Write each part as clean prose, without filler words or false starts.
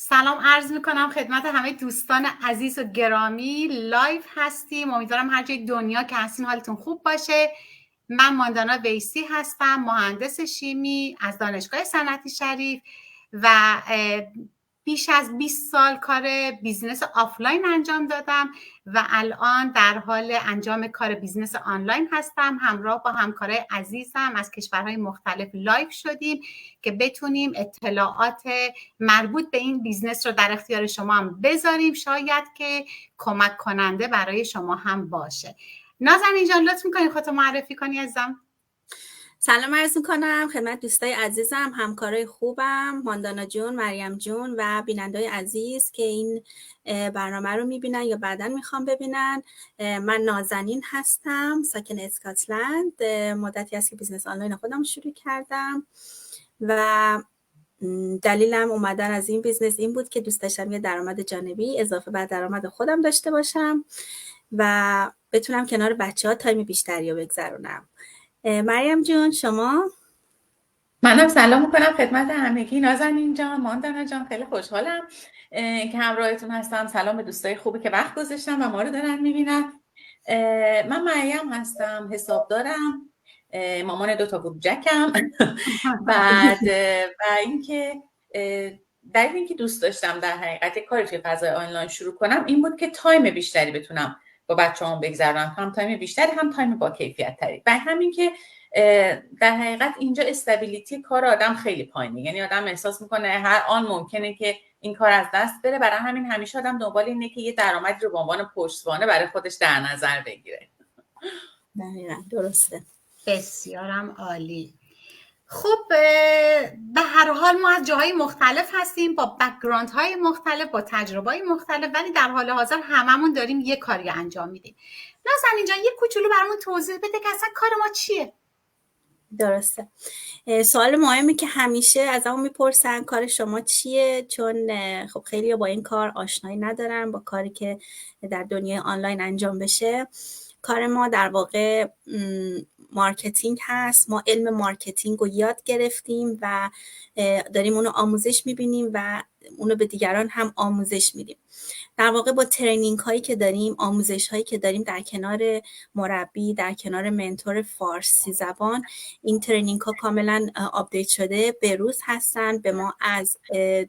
سلام عرض میکنم خدمت همه دوستان عزیز و گرامی. لایف هستیم. امیدوارم هر جای دنیا که هستین حالتون خوب باشه. من ماندانا ویسی هستم، مهندس شیمی از دانشگاه صنعتی شریف و بیش از 20 سال کار بیزنس آفلاین انجام دادم و الان در حال انجام کار بیزنس آنلاین هستم. همراه با همکارای عزیزم از کشورهای مختلف لایو شدیم که بتونیم اطلاعات مربوط به این بیزنس رو در اختیار شما هم بذاریم، شاید که کمک کننده برای شما هم باشه. نازنین جان لطف میکنی خودتو معرفی کنی عزیزم؟ سلام عرض میکنم خدمت دوستای عزیزم، همکارای خوبم، ماندانا جون، مریم جون و بینندای عزیز که این برنامه رو میبینن یا بعداً میخوام ببینن. من نازنین هستم، ساکن اسکاتلند. مدتی است که بیزنس آنلاین خودم شروع کردم و دلیلم اومدن از این بیزنس این بود که دوست داشتم یه درآمد جانبی اضافه بر درآمد خودم داشته باشم و بتونم کنار بچه‌ها تایم بیشتری رو بگذرونم. مریم جون شما؟ منم سلام میکنم خدمت همگی. نازنین جان، ماندانا جان، خیلی خوشحالم که همراهتون هستم. سلام به دوستای خوبی که وقت گذاشتن و ما رو دارن میبینن. من مریم هستم، حسابدارم، مامان 2 تا بروجکم. بعد و اینکه دلیل اینکه دوست داشتم در حقیقت کاری توی فضای آنلاین شروع کنم این بود که تایم بیشتری بتونم با بچه‌هام بگذرونم، هم تایم بیشتری هم تایم با کیفیت تری. برای همین که در حقیقت اینجا استابیلیتی کار آدم خیلی پایینه، یعنی آدم احساس میکنه هر آن ممکنه که این کار از دست بره. برای همین همیشه آدم دنبال اینه که یه درآمدی رو به عنوان پشتوانه برای خودش در نظر بگیره. دقیقاً درسته. بسیارم عالی. خب به هر حال ما از جاهای مختلف هستیم، با بک‌گراند های مختلف، با تجربه های مختلف، ولی در حال حاضر هممون داریم یه کاری انجام میدیم. نازنین جان یه کوچولو برامون توضیح بده که اصلا کار ما چیه؟ درسته. سوال مهمی که همیشه از همون میپرسن کار شما چیه، چون خب خیلی با این کار آشنایی ندارن، با کاری که در دنیای آنلاین انجام بشه. کار ما در واقع مارکتینگ هست. ما علم مارکتینگ رو یاد گرفتیم و داریم اونو آموزش میبینیم و اونو به دیگران هم آموزش میدیم. در واقع با ترینینگ هایی که داریم، آموزش هایی که داریم در کنار مربی، در کنار منتور فارسی زبان، این ترینینگ ها کاملا آپدیت شده، به روز هستن. به ما از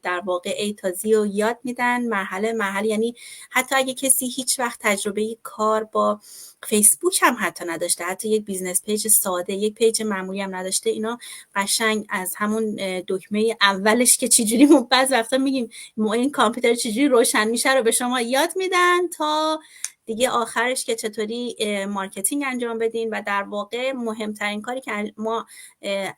در واقع ای تا زی رو یاد میدن مرحله، یعنی حتی اگه کسی هیچ وقت تجربه کار با فیسبوک هم حتی نداشته، حتی یک بیزنس پیج ساده، یک پیج معمولی هم نداشته، اینا قشنگ از همون دکمه اولش که چجوری بعضی وقتا میگیم این کامپیوتر چجوری روشن میشه رو به شما یاد میدن تا دیگه آخرش که چطوری مارکتینگ انجام بدین. و در واقع مهمترین کاری که ما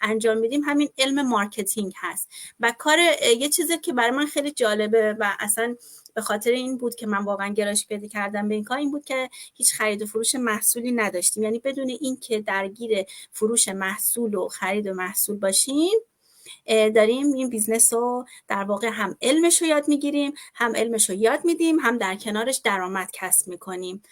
انجام میدیم همین علم مارکتینگ هست. و کار یه چیزی که برای من خیلی جالبه و اصلا به خاطر این بود که من واقعا گرایش پیدا کردم به این کار، این بود که هیچ خرید و فروش محصولی نداشتیم. یعنی بدون این که درگیر فروش محصول و خرید و محصول باشیم، داریم این بیزنس رو در واقع هم علمش رو یاد میگیریم، هم علمش رو یاد میدیم، هم در کنارش درآمد کسب میکنیم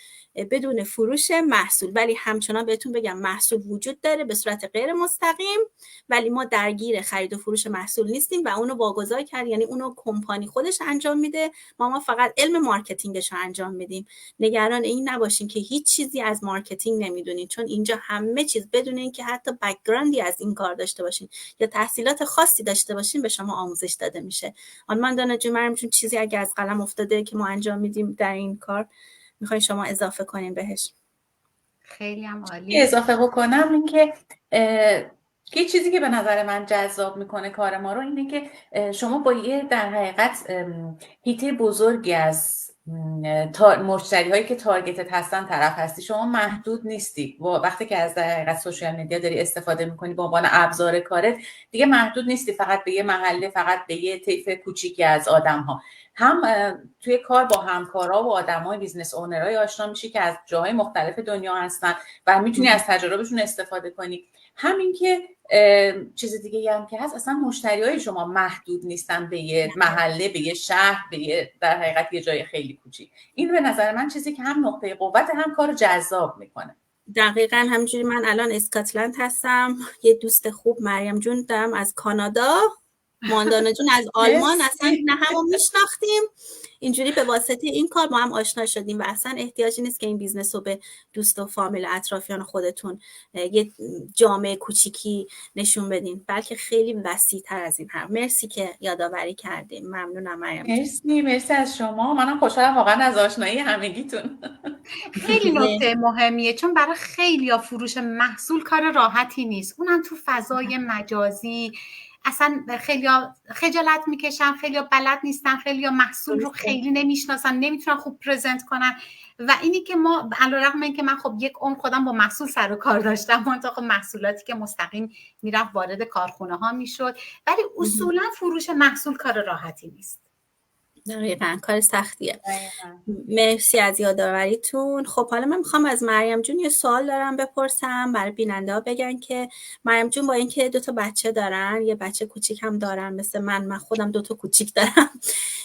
بدون فروش محصول. ولی همچنان بهتون بگم محصول وجود داره به صورت غیر مستقیم، ولی ما درگیر خرید و فروش محصول نیستیم و اونو واگذار کرد، یعنی اونو کمپانی خودش انجام میده، ما فقط علم مارکتینگش رو انجام میدیم. نگران این نباشین که هیچ چیزی از مارکتینگ نمیدونین، چون اینجا همه چیز بدون اینکه حتی بک‌گراندی از این کار داشته باشین یا تحصیلات خاصی داشته باشین به شما آموزش داده میشه. ماندانا جون، مریم جون، چیزی اگه از قلم افتاده که ما انجام میدیم در این کار میخواین شما اضافه کنین بهش؟ خیلی هم عالی. اضافه بکنم این که یه چیزی که به نظر من جذاب میکنه کار ما رو اینه که شما با یه در حقیقت هیته بزرگی از مشتری هایی که تارگتت هستن طرف هستی. شما محدود نیستی وقتی که از در حقیقت سوشال مدیا داری استفاده میکنی به عنوان ابزار کارت، دیگه محدود نیستی فقط به یه محله، فقط به یه طیف کوچیکی از آدم ها. هم توی کار با همکارا و آدمای بیزنس اونرای آشنا میشی که از جاهای مختلف دنیا هستن و میتونی از تجربهشون استفاده کنی. همین که چیز دیگه هم که هست، اصلا مشتریای شما محدود نیستن به یه محله، به یه شهر، به یه در حقیقت یه جای خیلی کوچیک. این به نظر من چیزی که هم نقطه قوت هم کار جذاب میکنه. دقیقاً همینجوری. من الان اسکاتلند هستم، یه دوست خوب مریم جون دارم از کانادا ماندانا جون از آلمان اصلا مرسی. نه همو میشناختیم، اینجوری به واسطه این کار ما هم آشنا شدیم و اصلا احتیاجی نیست که این بیزنس رو به دوست و فامیل اطرافیان خودتون یه جامعه کوچیکی نشون بدین، بلکه خیلی وسیع‌تر از این هم. مرسی که یادآوری کردیم. ممنونم مریم جون. مرسی از شما. منم خوشحالم واقعا از آشنایی همگیتون. خیلی نکته مهمیه، چون برای خیلیا فروش محصول کار راحتی نیست، اونم تو فضای مجازی. اصلا خیلیا خجالت میکشن، خیلیا بلد نیستن، خیلیا محصول رو خیلی نمیشناسن، نمیتونن خوب پرزنت کنن. و اینی که ما علیرغم اینکه من خب یک عمر خودم با محصول سر و کار داشتم، منتها خب محصولاتی که مستقیم میرفت وارد کارخونه ها میشد، ولی اصولا فروش محصول کار راحتی نیست. دقیقاً کار سختیه. مرسی از یادآوریتون. خب حالا من میخوام از مریم جون یه سوال دارم بپرسم برای بیننده ها، بگن که مریم جون با اینکه 2 بچه دارن، یه بچه کوچیک هم دارن مثل من خودم 2 کوچیک دارم،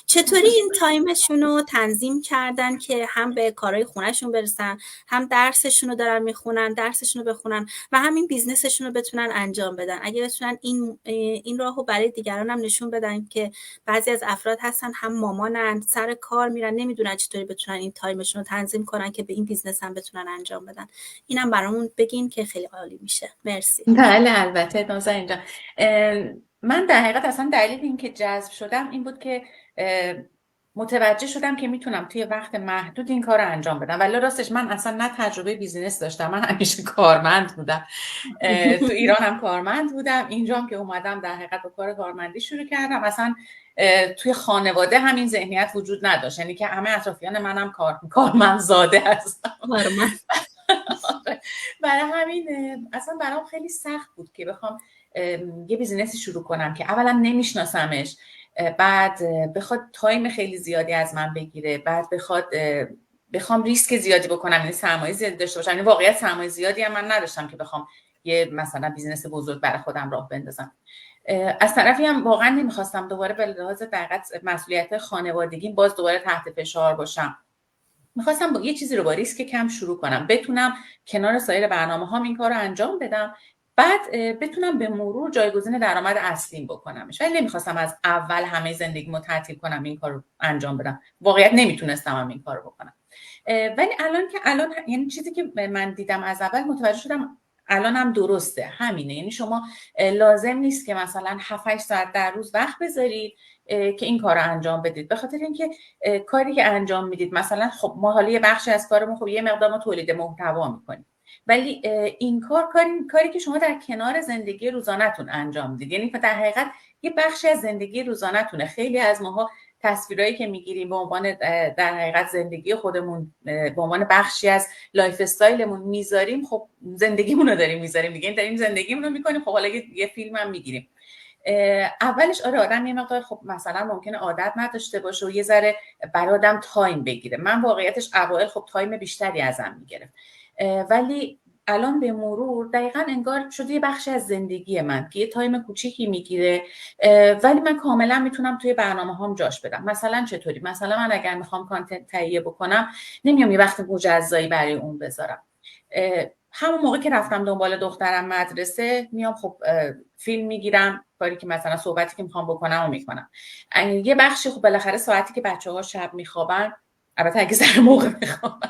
چطوری این تایمشون رو تنظیم کردن که هم به کارهای خونهشون برسن، هم درسشون رو دارن میخونن، درسشون رو بخونن و همین بیزنسشون رو بتونن انجام بدن؟ اگه بتونن این راهو برای دیگران هم نشون بدن که بعضی از افراد هستن هم مامانن، سر کار میرن، نمیدونن چطوری بتونن این تایمشون رو تنظیم کنن که به این بیزنس هم بتونن انجام بدن، اینم برامون بگین که خیلی عالی میشه. مرسی. بله البته نازنین جان. من در حقیقت اصلا دلیل این که جذب شدم این بود که متوجه شدم که میتونم توی وقت محدود این کار رو انجام بدم. ولی راستش من اصلا نه تجربه بیزینس داشتم، من همیشه کارمند بودم. تو ایران هم کارمند بودم، اینجا هم که اومدم در حقیقت با کار کارمندی شروع کردم. اصلا توی خانواده همین ذهنیت وجود نداشت، یعنی که همه اطرافیان منم کارمند زاده هستم. برای همین اصلا برام خیلی سخت بود که بخوام یه بیزینسی شروع کنم که اولا نمیشناسمش، بعد بخواد تایم خیلی زیادی از من بگیره، بعد بخوام ریسک زیادی بکنم، یعنی سرمایه زیادی داشته باشم. یعنی واقعیت سرمایه زیادی هم من نداشتم که بخوام یه مثلا بیزینس بزرگ برای خودم راه بندازم. از طرفی هم واقعا نمیخواستم دوباره به لحاظ دقیقاً مسئولیت خانوادگی باز دوباره تحت فشار باشم. میخواستم با یه چیزی رو با ریسک کم شروع کنم، بتونم کنار سایر برنامه‌هام این کار رو انجام بدم، بعد بتونم به مرور جایگزین درآمد اصلیم بکنمش. ولی نمیخواستم از اول همه زندگیمو تعطیل کنم این کار رو انجام بدم. واقعیت نمیتونستم این کار رو بکنم. ولی الان یعنی چیزی که من دیدم از اول متوجه شدم الان هم درسته، همینه. یعنی شما لازم نیست که مثلا 7-8 ساعت در روز وقت بذارید که این کار رو انجام بدید، به خاطر اینکه کاری که انجام میدید مثلا خب ما حالا یه بخشی از کارمون خب یه مقدار ما تولید محتوا میکنیم، ولی این کاری که شما در کنار زندگی روزانه‌تون انجام میدید، یعنی در حقیقت یه بخشی از زندگی روزانه‌تونه. خیلی از ماها تصویرایی که میگیریم به عنوان در حقیقت زندگی خودمون، به عنوان بخشی از لایف استایلمون میذاریم، خب زندگیمون رو داریم میذاریم دیگه، داریم زندگیمون رو میکنیم. خب حالا یه فیلم هم میگیریم، اولش آره آدم یه مقدار خب مثلا ممکنه عادت نداشته باشه و یه ذره برای آدم تایم بگیره. من واقعیتش اوایل خب تایم بیشتری ازم میگرفت، ولی الان به مرور دقیقاً انگار شده یه بخشی از زندگی من که یه تایم کوچیکی میگیره، ولی من کاملا میتونم توی برنامه‌هام جاش بدم. مثلا چطوری؟ مثلا من اگر میخوام کانتنت تهیه بکنم، نمیام یه وقت مجزایی برای اون بذارم. همون موقع که رفتم دنبال دخترم مدرسه، میام خب فیلم میگیرم، کاری که مثلا صحبتی که میخوام بکنم و میکنم. یه بخشی خب بالاخره ساعتی که بچه‌ها شب میخوابن، البته اگه سر موقع میخوابن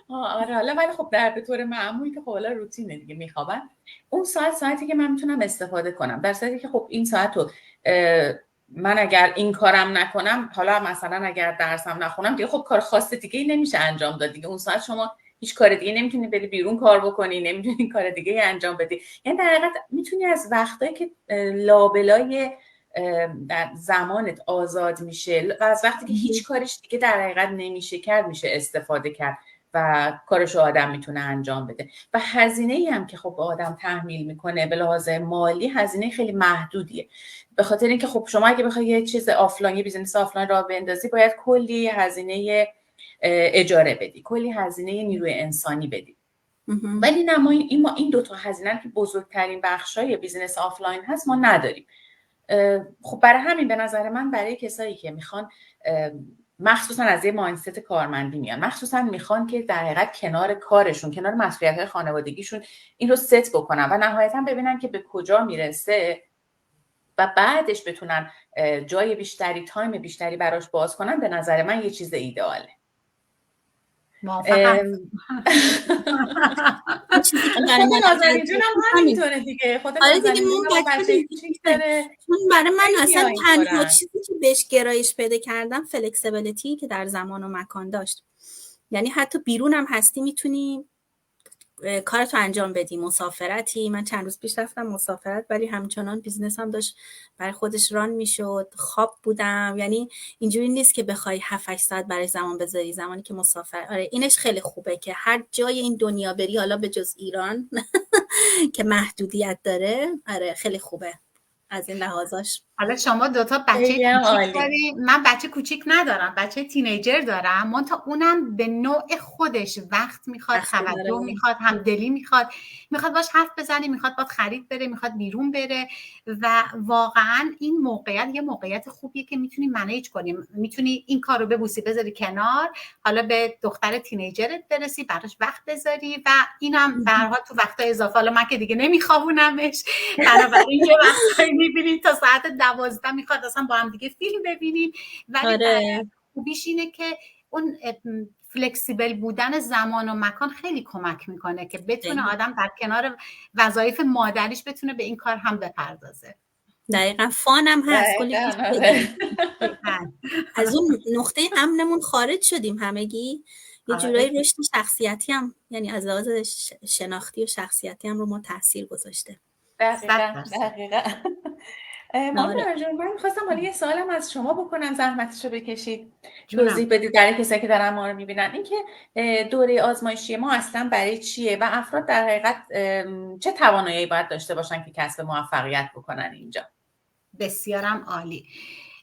آره حالا، ولی خب به طور معمولی که خب حالا روتینه دیگه میخوابن، اون ساعتی که من میتونم استفاده کنم، در صورتی که خب این ساعت رو من اگر این کارم نکنم، حالا مثلا اگر درسم نخونم دیگه، خب کار خاص دیگه ای نمیشه انجام داد دیگه. اون ساعت شما هیچ کار دیگه نمیتونی بری بیرون کار بکنی، نمیتونی کار دیگه انجام بدی. یعنی در حقیقت میتونی از وقتایی که لابلای در زمانت آزاد میشه و از وقتی که هیچ کارش دیگه در حقیقت نمیشه کرد، میشه استفاده کرد و کارشو آدم میتونه انجام بده. و هزینه‌ای هم که خب آدم تحمیل میکنه به لحاظ مالی، هزینه خیلی محدودیه، به خاطر اینکه خب شما اگه بخوای یه چیز آفلاین، یه بیزنس آفلاین راه بندازی، باید کلی هزینه اجاره بدی، کلی هزینه نیروی انسانی بدی. ولی نه، ما این دو تا هزینه که بزرگترین بخشای بیزنس آفلاین هست ما نداریم. خب برای همین به نظر من برای کسایی که میخوان مخصوصا از یه مایندست کارمندی میان، مخصوصا میخوان که در حقیقت کنار کارشون، کنار مسئولیت‌های خانوادگیشون این رو ست بکنن و نهایتا ببینن که به کجا میرسه و بعدش بتونن جای بیشتری، تایم بیشتری براش باز کنن. به نظر من یه چیز ایدئاله. خود نازنین جونم همینطوره دیگه. خود نازنین جونم بچه کوچیک داره. برای من اصلا تنها چیزی که بهش گرایش پیدا کردم فلکسیبیلیتی که در زمان و مکان داشت. یعنی حتی بیرون هم هستی میتونی کارتو انجام بدی. مسافرتی، من چند روز پیش رفتم مسافرت ولی همچنان بیزنس هم داشت برای خودش ران میشد. خواب بودم، یعنی اینجوری نیست که بخوای 7-8 ساعت برای زمان بذاری زمانی که مسافر. آره اینش خیلی خوبه که هر جای این دنیا بری، حالا به جز ایران که محدودیت داره، آره خیلی خوبه از این لحاظاش. حالا شما دوتا بچه کوچیک داری، من بچه کوچیک ندارم، بچه تینیجر دارم. منتها اونم به نوع خودش وقت میخواد، توجه میخواد، همدلی میخواد باش حرف بزنی، میخواد باید خرید بره، میخواد بیرون بره. و واقعا این موقعیت یه موقعیت خوبیه که میتونی منیج کنی، میتونی این کار رو ببوسی بذاری کنار، حالا به دختر تینیجرت برسی، براش وقت بذاری و اینم به هر حال تو وقتای اضافه. حالا من که دیگه نمیخوابونمش، بنابراین یه وقتایی میبینیم تا ساعت 12 میخواد اصلا با هم دیگه فیلم ببینیم. ولی خوبیش اینه که اون فلکسیبل بودن زمان و مکان خیلی کمک میکنه که بتونه آدم در کنار وظایف مادریش بتونه به این کار هم بپردازه. دقیقا فانم هست. از اون نقطه امنمون خارج شدیم همگی، یه جورایی رشد شخصیتی هم، یعنی از لحاظ شناختی و شخصیتی هم رو ما تاثیر گذاشته. دقیقا. من میخواستم حالا یه سوالم از شما بکنم، زحمتشو بکشید توضیح بدید برای کسایی که دارن ما رو میبینن، این که دوره آزمایشی ما اصلا برای چیه و افراد در حقیقت چه توانایی باید داشته باشن که کسب موفقیت بکنن اینجا؟ بسیارم عالی.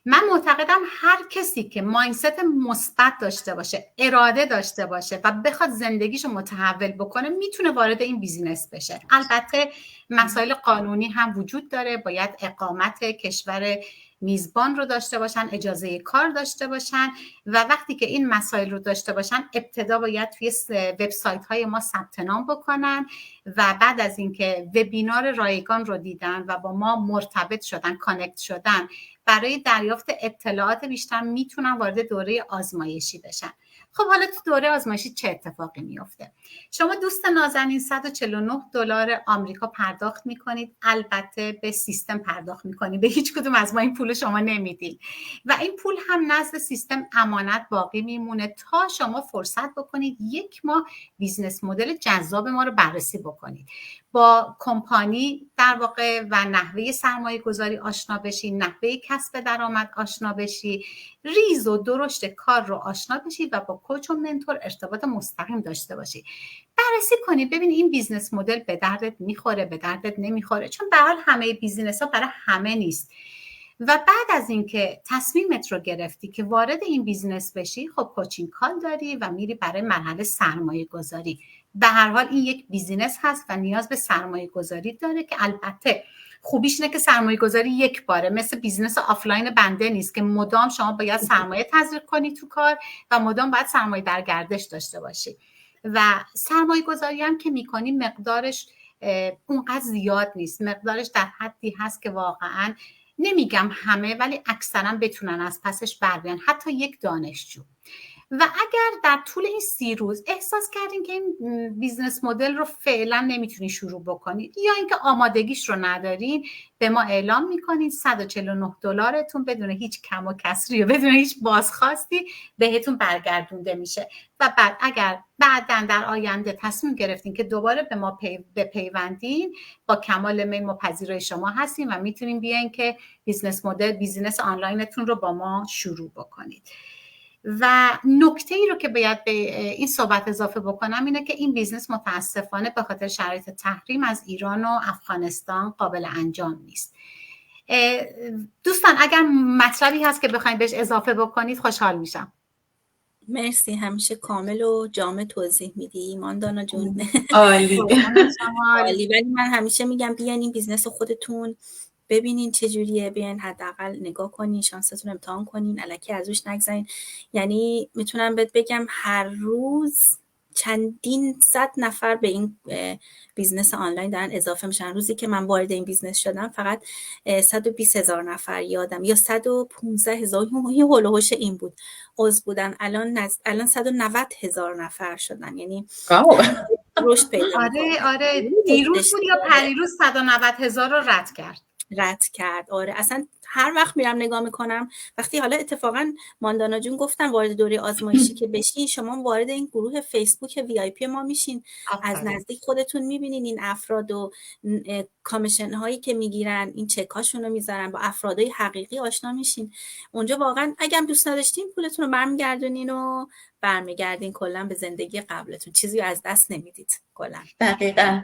من معتقدم هر کسی که مایندست مثبت داشته باشه، اراده داشته باشه و بخواد زندگیشو متحول بکنه میتونه وارد این بیزینس بشه. البته مسائل قانونی هم وجود داره، باید اقامت کشور میزبان رو داشته باشن، اجازه کار داشته باشن و وقتی که این مسائل رو داشته باشن ابتدا باید توی وبسایت های ما ثبت نام بکنن و بعد از اینکه وبینار رایگان رو دیدن و با ما مرتبط شدن، کانکت شدن، برای دریافت اطلاعات بیشتر میتونن وارد دوره آزمایشی بشن. خب حالا تو دوره آزمایشی چه اتفاقی میفته؟ شما دوست نازنین $149 آمریکا پرداخت میکنید. البته به سیستم پرداخت میکنید، به هیچ کدوم از ما این پول شما نمیدید و این پول هم نزد سیستم امانت باقی میمونه تا شما فرصت بکنید 1 ماه بیزنس مدل جذاب ما رو بررسی بکنید، با کمپانی در واقع و نحوه سرمایه گذاری آشنا بشی، نحوه کسب درآمد آشنا بشی، ریز و درشت کار رو آشنا بشی و با کوچ و منتور ارتباط مستقیم داشته باشی. بررسی کنید ببین این بیزنس مدل به دردت میخوره، به دردت نمیخوره، چون به حال همه بیزنس ها برای همه نیست. و بعد از اینکه تصمیمت رو گرفتی که وارد این بیزنس بشی، خب کوچینگ کال داری و میری برای مرحله سرمایه گذاری. به هر حال این یک بیزینس هست و نیاز به سرمایه گذاری داره که البته خوبیش اینه که سرمایه گذاری یک باره، مثل بیزینس آفلاین بنده نیست که مدام شما باید سرمایه تزریق کنی تو کار و مدام باید سرمایه در گردش داشته باشی. و سرمایه گذاری هم که میکنی مقدارش اونقدر زیاد نیست، مقدارش در حدی هست که واقعا نمیگم همه ولی اکثرا بتونن از پسش بر بیان، حتی یک دانشجو. و اگر در طول این 30 روز احساس کردین که این بیزنس مدل رو فعلا نمیتونی شروع بکنید یا اینکه آمادگیش رو ندارین، به ما اعلام میکنید $149 بدون هیچ کم و کسری و بدون هیچ بازخواستی بهتون برگردونده میشه. و بعد اگر بعداً در آینده تصمیم گرفتین که دوباره به ما بپیوندین، با کمال میل ما پذیرای شما هستیم و میتونیم بیاین که بیزنس مدل، بیزنس آنلاینتون رو با ما شروع بکنید. و نکته ای رو که باید به این صحبت اضافه بکنم اینه که این بیزنس متاسفانه به خاطر شرایط تحریم از ایران و افغانستان قابل انجام نیست. دوستان اگر مطلبی هست که بخواید بهش اضافه بکنید خوشحال میشم. مرسی، همیشه کامل و جامع توضیح میدی ماندانا جون. عالی. عالی. ولی من همیشه میگم بیاین این بیزنس خودتون ببینین چجوریه، بیاین حداقل نگاه کنین، شانستون امتحان کنین، الکی از روش نگذارین. یعنی میتونم بهت بگم هر روز چندین صد نفر به این بیزنس آنلاین دارن اضافه میشن. روزی که من وارد این بیزنس شدم فقط 120,000 نفر یادم یا 115,000 یه هول و هوش این بود عضو بودن. الان 190,000 نفر شدن. یعنی رشد پیدا می‌کنه. آره دیروز بود یا پریروز 190,000 رو رد کرد. آره اصلا هر وقت میرم نگاه میکنم، وقتی حالا اتفاقا ماندانا جون گفتن وارد دوره آزمایشی که بشین شما وارد این گروه فیسبوک VIP ما میشین، از نزدیک خودتون میبینین این افراد و کامیشن هایی که میگیرن، این چک هاشون رو میذارن، با افرادای حقیقی آشنا میشین. اونجا واقعا اگه دوست نداشتین پولتون رو برمیگردونین و برمیگردین کلا به زندگی قبلتون، چیزی از دست نمیدید کلا. دقیقاً.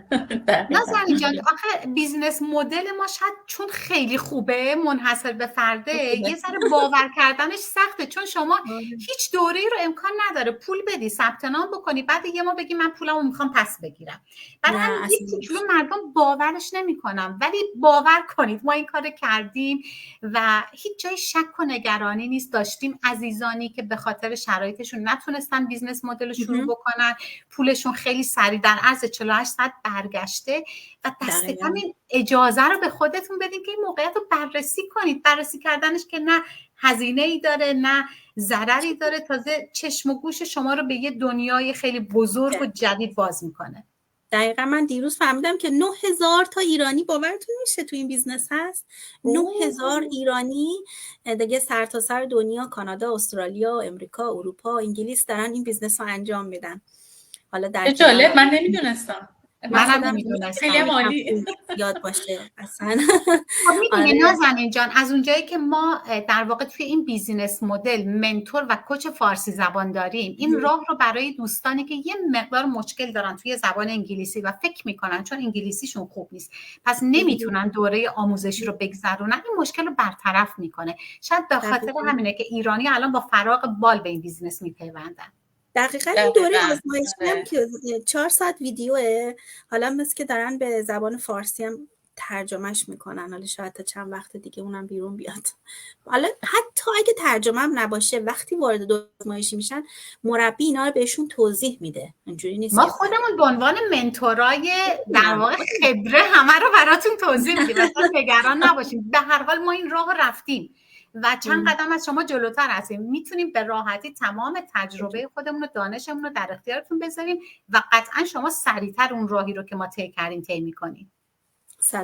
نازنین جان آخه بیزنس مدل ما شاید چون خیلی خوبه منحصر به فرده یه ذره باور کردنش سخته، چون شما هیچ دوره‌ای رو امکان نداره پول بدی ثبت نام بکنی بعد یه ما بگی من پولمو میخوام پس بگیرم. برای همین یه کوچولو مردم باورش نمیکنن، ولی باور کنید ما این کارو کردیم و هیچ جای شک و نگرانی نیست. داشتیم عزیزانی که به خاطر شرایطشون نتونستن بیزنس مدل رو شروع بکنن، پولشون خیلی سریع در عرض 48 ساعت برگشته و دست کم این اجازه رو به خودتون بدین که این موقعیت رو بررسی کنید. بررسی کردنش که نه هزینه ای داره نه ضرری داره، تازه چشم و گوش شما رو به یه دنیای خیلی بزرگ و جدید باز میکنه. دقیقا من دیروز فهمیدم که 9,000 تا ایرانی باورتون میشه تو این بیزنس هست. 9,000 ایرانی دیگه سرتاسر دنیا، کانادا، استرالیا، امریکا، اروپا، انگلیس دارن این بیزنس رو انجام میدن. حالا در جالب، من نمیدونستم. منم نمیدونستم. خیلی عالی یاد باشه اصلا. میدونی نازنین جان از اونجایی که ما در واقع توی این بیزینس مدل منتور و کوچ فارسی زبان داریم، این راه رو برای دوستانی که یه مقدار مشکل دارن توی زبان انگلیسی و فکر میکنن چون انگلیسیشون خوب نیست پس نمیتونن دوره آموزشی رو بگذرونن، این مشکل رو برطرف میکنه. شاید به خاطر همینه که ایرانی الان با فراغ بال به این بیزینس میپیوندن. دقیقاً این دوره آزمایشی هم که 4 ساعت ویدیوه، حالا مثل که دارن به زبان فارسی هم ترجمهش میکنن، حالا شاید تا چند وقت دیگه اونم بیرون بیاد. حالا حتی اگه ترجمه هم نباشه وقتی وارد دوره آزمایشی میشن مربی اینا رو بهشون توضیح میده. اینجوری نیست ما خودمون به عنوان منتورای در واقع خبره همه رو براتون توضیح میدیم، مثلا نگران نباشید. به هر حال ما این راه رفتیم و چند قدم از شما جلوتر هستیم، میتونیم به راحتی تمام تجربه خودمون و دانشمون رو در اختیارتون بذاریم و قطعا شما سریعتر اون راهی رو که ما طی کردیم طی می‌کنید. 100%.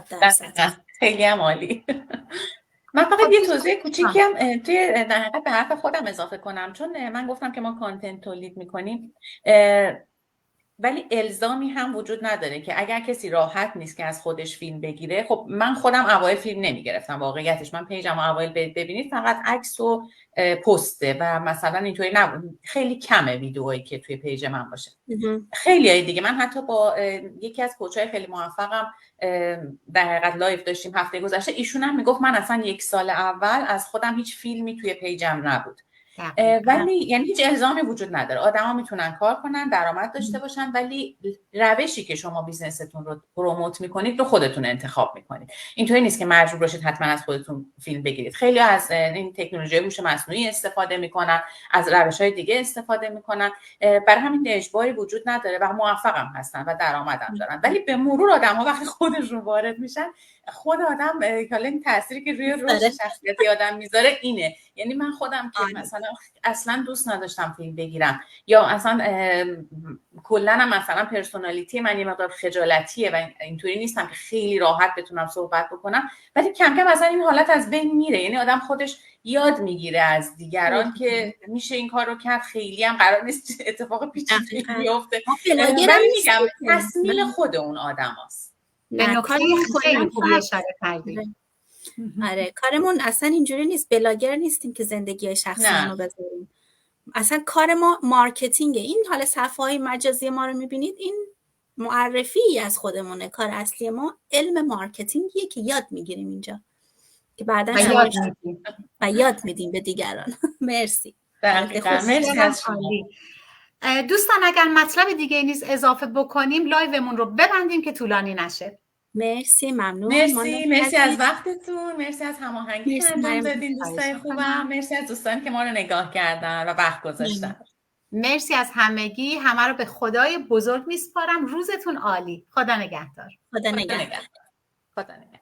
خیلی هم عالی. من فقط یه توضیح کوچیکی هم توی در حقیقت به حرف خودم اضافه کنم، چون من گفتم که ما کانتنت تولید می‌کنیم ولی الزامی هم وجود نداره که اگر کسی راحت نیست که از خودش فیلم بگیره. خب من خودم اوایل فیلم نمیگرفتم، واقعیتش من پیجم اوایل ببینید فقط عکس و پسته و مثلا اینطوری نبود، خیلی کمه ویدئویی که توی پیج من باشه. خیلی های دیگه من حتی با یکی از کوچای خیلی موفقم در حقیقت لایو داشتیم هفته گذشته، ایشون هم میگفت من اصلا 1 سال اول از خودم هیچ فیلمی توی پیجم نبود. ولی یعنی هیچ الزامی وجود نداره، آدما میتونن کار کنن، درآمد داشته باشن، ولی روشی که شما بیزنستون رو پروموت میکنید رو خودتون انتخاب میکنید. اینطوری نیست که مجبور باشید حتما از خودتون فیلم بگیرید. خیلی از این تکنولوژی هوش مصنوعی استفاده میکنن، از روش‌های دیگه استفاده میکنن، برای همین اجباری وجود نداره و موفقم هستن و درآمدم دارن. ولی به مرور آدما وقتی خودشون وارد میشن، خود آدم حالا این تأثیری که روی رشد شخصیتی آدم میذاره اینه. یعنی من خودم که مثلا اصلا دوست نداشتم فیلم بگیرم یا اصلا کلا هم مثلا پرسونالیتی من یه مقدار خجالتیه و اینطوری نیستم که خیلی راحت بتونم صحبت بکنم، ولی کم کم مثلا این حالت از بین میره. یعنی آدم خودش یاد میگیره از دیگران که میشه این کار رو کرد، خیلی هم قرار نیست اتفاق پیچیده‌ای بیفته. ولی میگم تصمیم خود اون آدماست. به نکته خیلی خوبی اشاره کردید. آره کارمون اصلا اینجوری نیست، بلاگر نیستیم که زندگی شخصیمون رو بذاریم. اصلا کار ما مارکتینگه. این حالا صفحه‌های مجازی ما رو میبینید، این معرفی از خودمونه. کار اصلی ما علم مارکتینگیه که یاد میگیریم اینجا که بعدا یاد میدیم به دیگران. مرسی. مرسی از شما. دوستان اگر مطلب دیگه نیست اضافه بکنیم لایومون رو ببندیم که طولانی نشه. مرسی، ممنون. مرسی از وقتتون، مرسی از هماهنگی که مرسی انجام مریم، دادین دوستای خوبم، مرسی از دوستانی که ما رو نگاه کردن و وقت گذاشتن. مرسی از همگی، همه رو به خدای بزرگ میسپارم. روزتون عالی. خدا نگهدار. خدا نگهدار. خدا نگهدار.